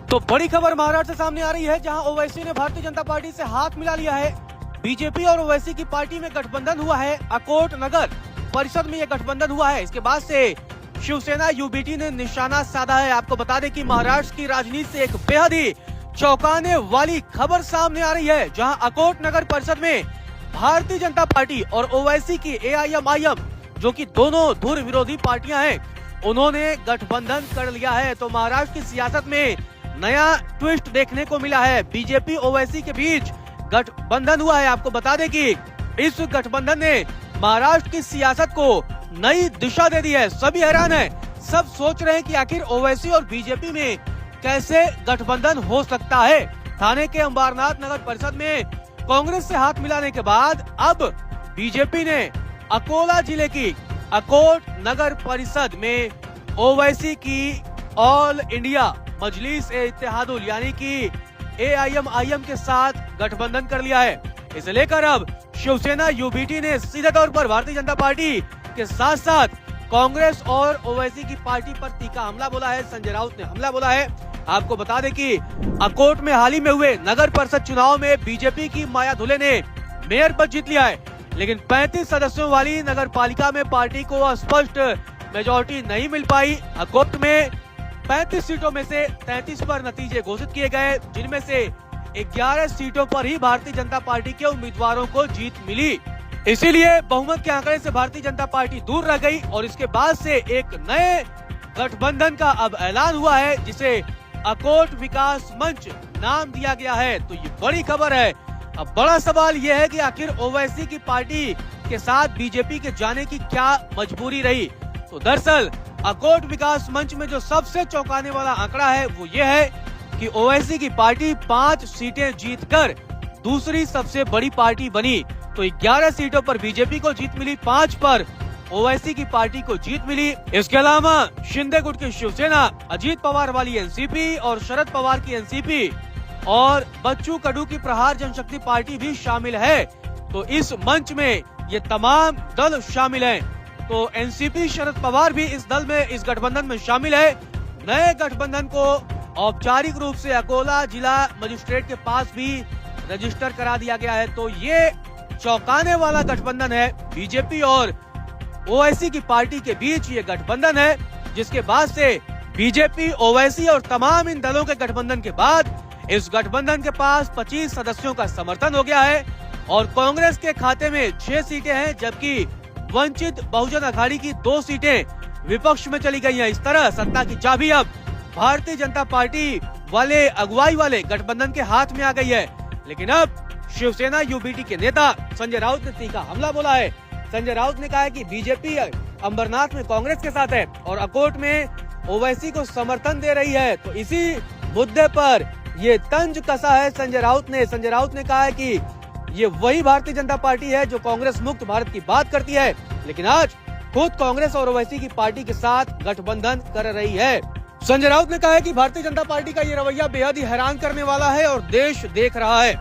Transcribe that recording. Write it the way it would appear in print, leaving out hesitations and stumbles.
तो बड़ी खबर महाराष्ट्र से सामने आ रही है, जहां ओवैसी ने भारतीय जनता पार्टी से हाथ मिला लिया है। बीजेपी और ओवैसी की पार्टी में गठबंधन हुआ है। अकोट नगर परिषद में यह गठबंधन हुआ है। इसके बाद से शिवसेना यूबीटी ने निशाना साधा है। आपको बता दें कि महाराष्ट्र की राजनीति से एक बेहद ही चौंकाने वाली खबर सामने आ रही है, जहां अकोट नगर परिषद में भारतीय जनता पार्टी और ओवैसी की एआईएमआईएम, जो कि दोनों धुर विरोधी पार्टियां हैं, उन्होंने गठबंधन कर लिया है। तो महाराष्ट्र की सियासत में नया ट्विस्ट देखने को मिला है। बीजेपी ओवैसी के बीच गठबंधन हुआ है। आपको बता दें कि इस गठबंधन ने महाराष्ट्र की सियासत को नई दिशा दे दी है। सभी हैरान हैं, सब सोच रहे हैं कि आखिर ओवैसी और बीजेपी में कैसे गठबंधन हो सकता है। थाने के अंबारनाथ नगर परिषद में कांग्रेस से हाथ मिलाने के बाद अब बीजेपी ने अकोला जिले की अकोट नगर परिषद में ओवैसी की ऑल इंडिया मजलिस ए इत्तेहादुल यानी कि एआईएमआईएम के साथ गठबंधन कर लिया है। इसे लेकर अब शिवसेना यूबीटी ने सीधे तौर पर भारतीय जनता पार्टी के साथ साथ कांग्रेस और ओवैसी की पार्टी पर तीखा हमला बोला है। संजय राउत ने हमला बोला है। आपको बता दें कि अकोट में हाल ही में हुए नगर परिषद चुनाव में बीजेपी की माया धुले ने मेयर पद जीत लिया है, लेकिन 35 सदस्यों वाली नगर पालिका में पार्टी को स्पष्ट मेजोरिटी नहीं मिल पाई। अकोट में 35 सीटों में से 33 पर नतीजे घोषित किए गए, जिनमें से 11 सीटों पर ही भारतीय जनता पार्टी के उम्मीदवारों को जीत मिली। इसीलिए बहुमत के आंकड़े से भारतीय जनता पार्टी दूर रह गई और इसके बाद से एक नए गठबंधन का अब ऐलान हुआ है, जिसे अकोट विकास मंच नाम दिया गया है। तो ये बड़ी खबर है। अब बड़ा सवाल यह है कि आखिर ओवैसी की पार्टी के साथ बीजेपी के जाने की क्या मजबूरी रही। तो दरअसल अकोट विकास मंच में जो सबसे चौंकाने वाला आंकड़ा है वो ये है कि ओवैसी की पार्टी 5 सीटें जीतकर दूसरी सबसे बड़ी पार्टी बनी। तो 11 सीटों पर बीजेपी को जीत मिली, 5 पर ओवैसी की पार्टी को जीत मिली। इसके अलावा शिंदे गुट की शिवसेना, अजीत पवार वाली एनसीपी और शरद पवार की एनसीपी और बच्चू कडू की प्रहार जनशक्ति पार्टी भी शामिल है। तो इस मंच में ये तमाम दल शामिल हैं। तो एनसीपी शरद पवार भी इस दल में, इस गठबंधन में शामिल है। नए गठबंधन को औपचारिक रूप से अकोला जिला मजिस्ट्रेट के पास भी रजिस्टर करा दिया गया है। तो ये चौंकाने वाला गठबंधन है। बीजेपी और ओवैसी की पार्टी के बीच ये गठबंधन है, जिसके बाद से बीजेपी, ओवैसी और तमाम इन दलों के गठबंधन के बाद इस गठबंधन के पास 25 सदस्यों का समर्थन हो गया है और कांग्रेस के खाते में 6 सीटें हैं, जबकि वंचित बहुजन अघाड़ी की 2 सीटें विपक्ष में चली गई हैं। इस तरह सत्ता की चाबी अब भारतीय जनता पार्टी वाले अगुवाई वाले गठबंधन के हाथ में आ गई है। लेकिन अब शिवसेना यूबीटी के नेता संजय राउत ने तीखा हमला बोला है। संजय राउत ने कहा है कि बीजेपी अंबरनाथ में कांग्रेस के साथ है और अकोट में ओवैसी को समर्थन दे रही है। तो इसी मुद्दे पर ये तंज कसा है संजय राउत ने। संजय राउत ने कहा है कि ये वही भारतीय जनता पार्टी है जो कांग्रेस मुक्त भारत की बात करती है, लेकिन आज खुद कांग्रेस और ओवैसी की पार्टी के साथ गठबंधन कर रही है। संजय राउत ने कहा है कि भारतीय जनता पार्टी का ये रवैया बेहद ही हैरान करने वाला है और देश देख रहा है।